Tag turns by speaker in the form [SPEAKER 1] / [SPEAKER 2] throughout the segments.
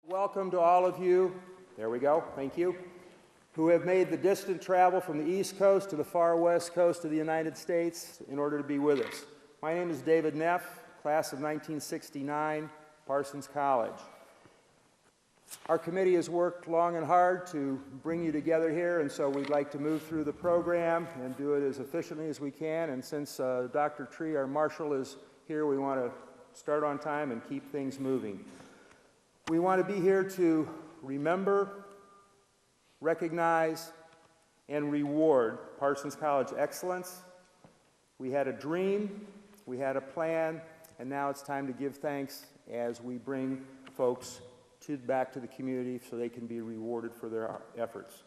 [SPEAKER 1] Welcome to all of you, there we go, thank you, who have made the distant travel from the East Coast to the far West Coast of the United States in order to be with us. My name is David Neff, class of 1969, Parsons College. Our committee has worked long and hard to bring you together here, and so we'd like to move through the program and do it as efficiently as we can. And since Dr. Tree, our marshal, is here, we want to start on time and keep things moving. We want to be here to remember, recognize, and reward Parsons College excellence. We had a dream, we had a plan, and now it's time to give thanks as we bring folks back to the community so they can be rewarded for their efforts.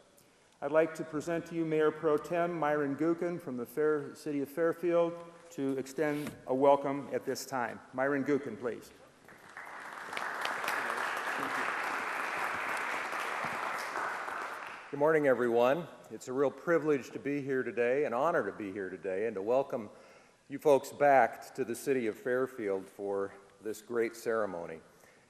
[SPEAKER 1] I'd like to present to you Mayor Pro Tem Myron Gookin from the City of Fairfield to extend a welcome at this time. Myron Gookin, please.
[SPEAKER 2] Good morning, everyone. It's a real privilege to be here today, an honor to be here today, and to welcome you folks back to the city of Fairfield for this great ceremony.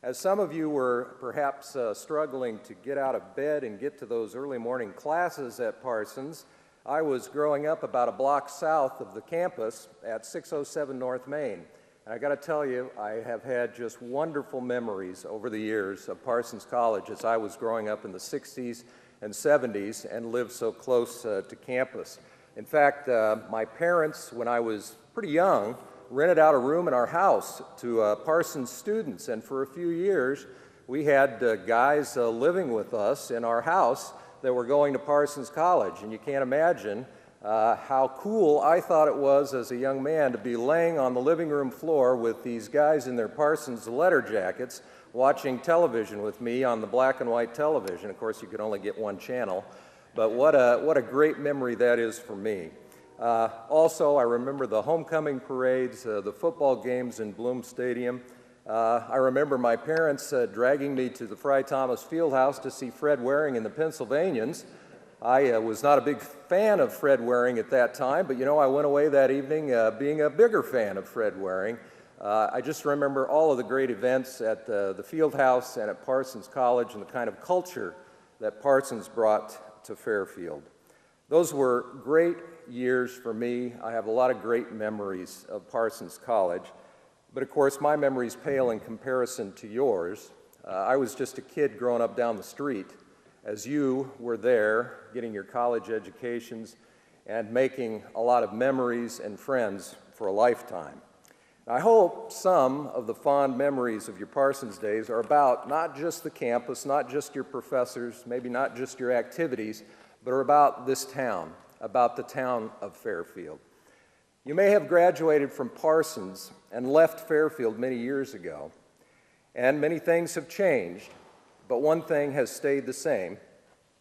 [SPEAKER 2] As some of you were perhaps struggling to get out of bed and get to those early morning classes at Parsons, I was growing up about a block south of the campus at 607 North Main. And I got to tell you, I have had just wonderful memories over the years of Parsons College as I was growing up in the 60s and 70s and lived so close to campus. In fact, my parents, when I was pretty young, rented out a room in our house to Parsons students, and for a few years we had guys living with us in our house that were going to Parsons College, and you can't imagine how cool I thought it was as a young man to be laying on the living room floor with these guys in their Parsons letter jackets watching television with me on the black and white television. Of course, you could only get one channel, but what a great memory that is for me. Also, I remember the homecoming parades, the football games in Bloom Stadium. I remember my parents dragging me to the Fry Thomas Fieldhouse to see Fred Waring and the Pennsylvanians. I was not a big fan of Fred Waring at that time, but you know, I went away that evening being a bigger fan of Fred Waring. I just remember all of the great events at the Fieldhouse and at Parsons College and the kind of culture that Parsons brought to Fairfield. Those were great years for me. I have a lot of great memories of Parsons College, but of course my memories pale in comparison to yours. I was just a kid growing up down the street as you were there getting your college educations and making a lot of memories and friends for a lifetime. I hope some of the fond memories of your Parsons days are about not just the campus, not just your professors, maybe not just your activities, but are about this town, about the town of Fairfield. You may have graduated from Parsons and left Fairfield many years ago, and many things have changed, but one thing has stayed the same,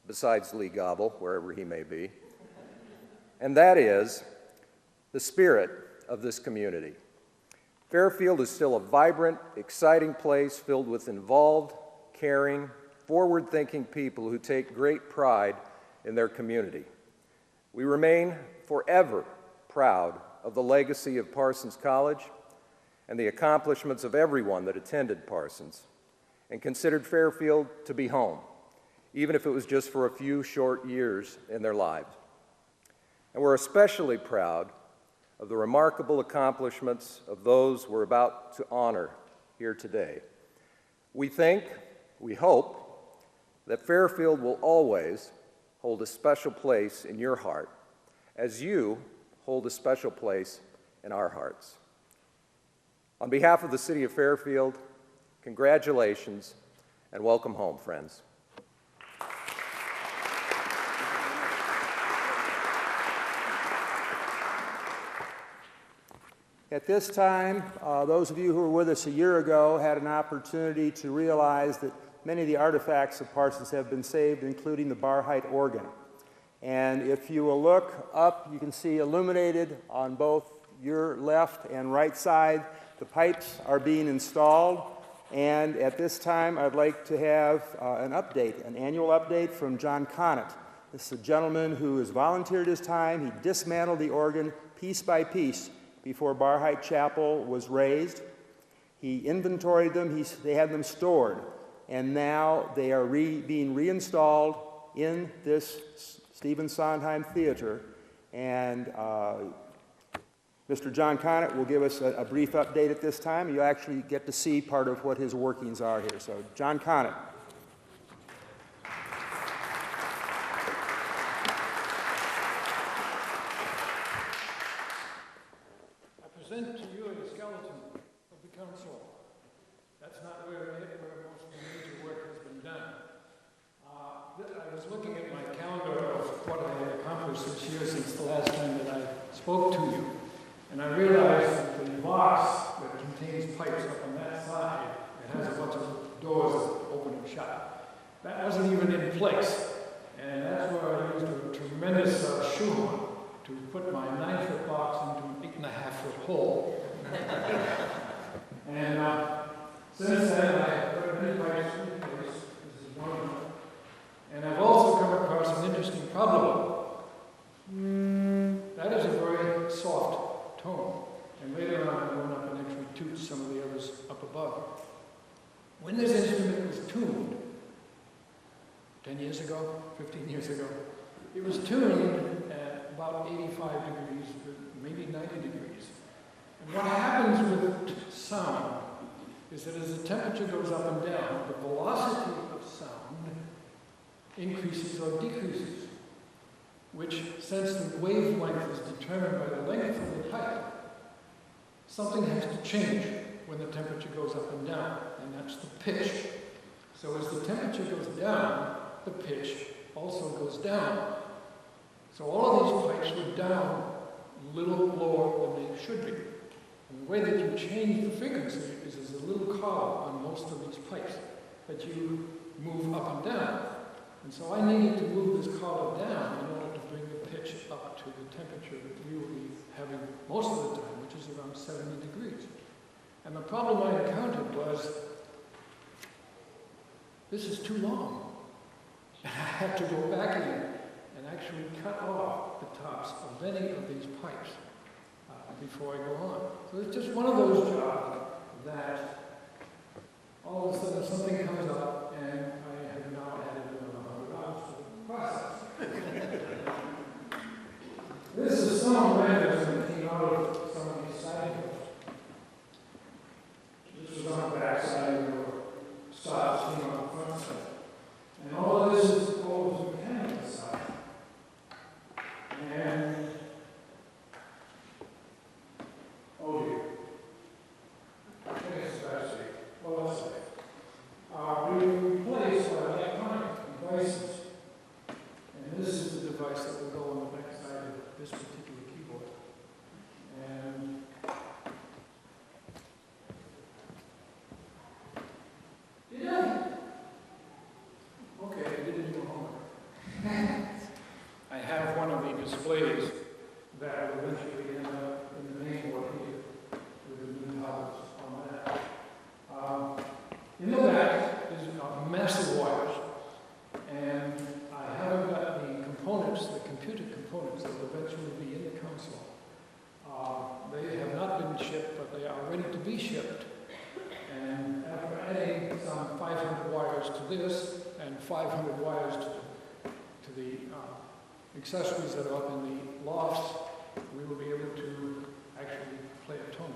[SPEAKER 2] besides Lee Gobble, wherever he may be, and that is the spirit of this community. Fairfield is still a vibrant, exciting place filled with involved, caring, forward-thinking people who take great pride in their community. We remain forever proud of the legacy of Parsons College and the accomplishments of everyone that attended Parsons and considered Fairfield to be home, even if it was just for a few short years in their lives. And we're especially proud of the remarkable accomplishments of those we're about to honor here today. We think, we hope, that Fairfield will always hold a special place in your heart, as you hold a special place in our hearts. On behalf of the City of Fairfield, congratulations and welcome home, friends.
[SPEAKER 1] At this time, those of you who were with us a year ago had an opportunity to realize that many of the artifacts of Parsons have been saved, including the bar height organ. And if you will look up, you can see illuminated on both your left and right side, the pipes are being installed. And at this time, I'd like to have an annual update from John Connett. This is a gentleman who has volunteered his time. He dismantled the organ piece by piece before Bar Height Chapel was raised. He inventoried them, they had them stored. and now they are being reinstalled in this Stephen Sondheim Theater. And Mr. John Conant will give us a brief update at this time. You actually get to see part of what his workings are here. So, John Conant.
[SPEAKER 3] I present to you a skeleton of the council. That's not where most of the major work has been done. I was looking at my calendar of what I had accomplished this year since the last time that I spoke to you. And I realized that the box that contains pipes up on that side, it has a bunch of doors that open and shut. That wasn't even in place. And that's where I used a tremendous shoehorn to put my 9-foot box into an 8.5-foot hole. And since then, I have put many pipes in place. This is one of them. And I've also come across an interesting problem. That is a very soft tone. And later on, I went up and actually tuned some of the others up above. When this instrument was tuned, 10 years ago, 15 years ago, it was tuned at about 85 degrees, maybe 90 degrees. And what happens with sound is that as the temperature goes up and down, the velocity of sound increases or decreases, which, since the wavelength is determined by the length of the pipe, something has to change when the temperature goes up and down, and that's the pitch. So as the temperature goes down, the pitch also goes down. So all of these pipes were down a little lower than they should be. And the way that you change the frequency is there's a little collar on most of these pipes that you move up and down. And so I needed to move this collar down in order to bring the pitch up to the temperature that we will be having most of the time, which is around 70 degrees. And the problem I encountered was, this is too long. And I had to go back in and actually cut off the tops of many of these pipes before I go on. So it's just one of those jobs that all of a sudden something comes up and I have now added another $100 to the process. This is some randos that came out of some of these side hills. This was on the back side of the stops came on the front side. And all of this is all the mechanical side. And oh dear. I think it's actually, well, let's say, we replaced our electronic devices. And this is the device that will go on the back side of this particular keyboard. And did I? Okay, I didn't do homework. I have one of the displays that will eventually end up in the main board here with the new towers on that. In the back is massive wires, and I haven't got the components, the computer components that will eventually be in the console. They have not been shipped, but they are ready to be shipped. And after adding some 500 wires to this and 500 wires to the accessories that are up in the lofts, we will be able to actually play a tone.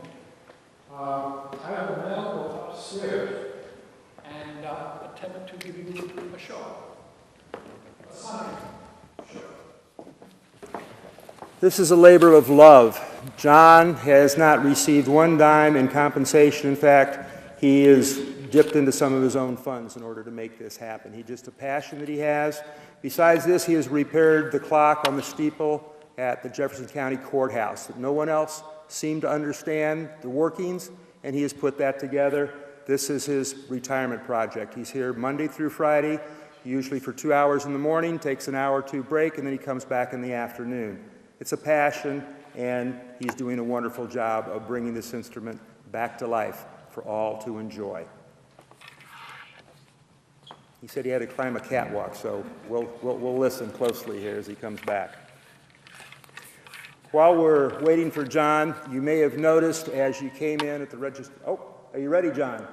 [SPEAKER 3] I will now go upstairs and attempt to give you a show. A sonic show.
[SPEAKER 1] This is a labor of love. John has not received one dime in compensation. In fact, he is dipped into some of his own funds in order to make this happen. He's just a passion that he has. Besides this, he has repaired the clock on the steeple at the Jefferson County Courthouse that no one else seemed to understand the workings, and he has put that together. This is his retirement project. He's here Monday through Friday, usually for 2 hours in the morning, takes an hour or two break, and then he comes back in the afternoon. It's a passion, and he's doing a wonderful job of bringing this instrument back to life for all to enjoy. He said he had to climb a catwalk, so we'll listen closely here as he comes back. While we're waiting for John, you may have noticed as you came in at the register. Oh, are you ready, John?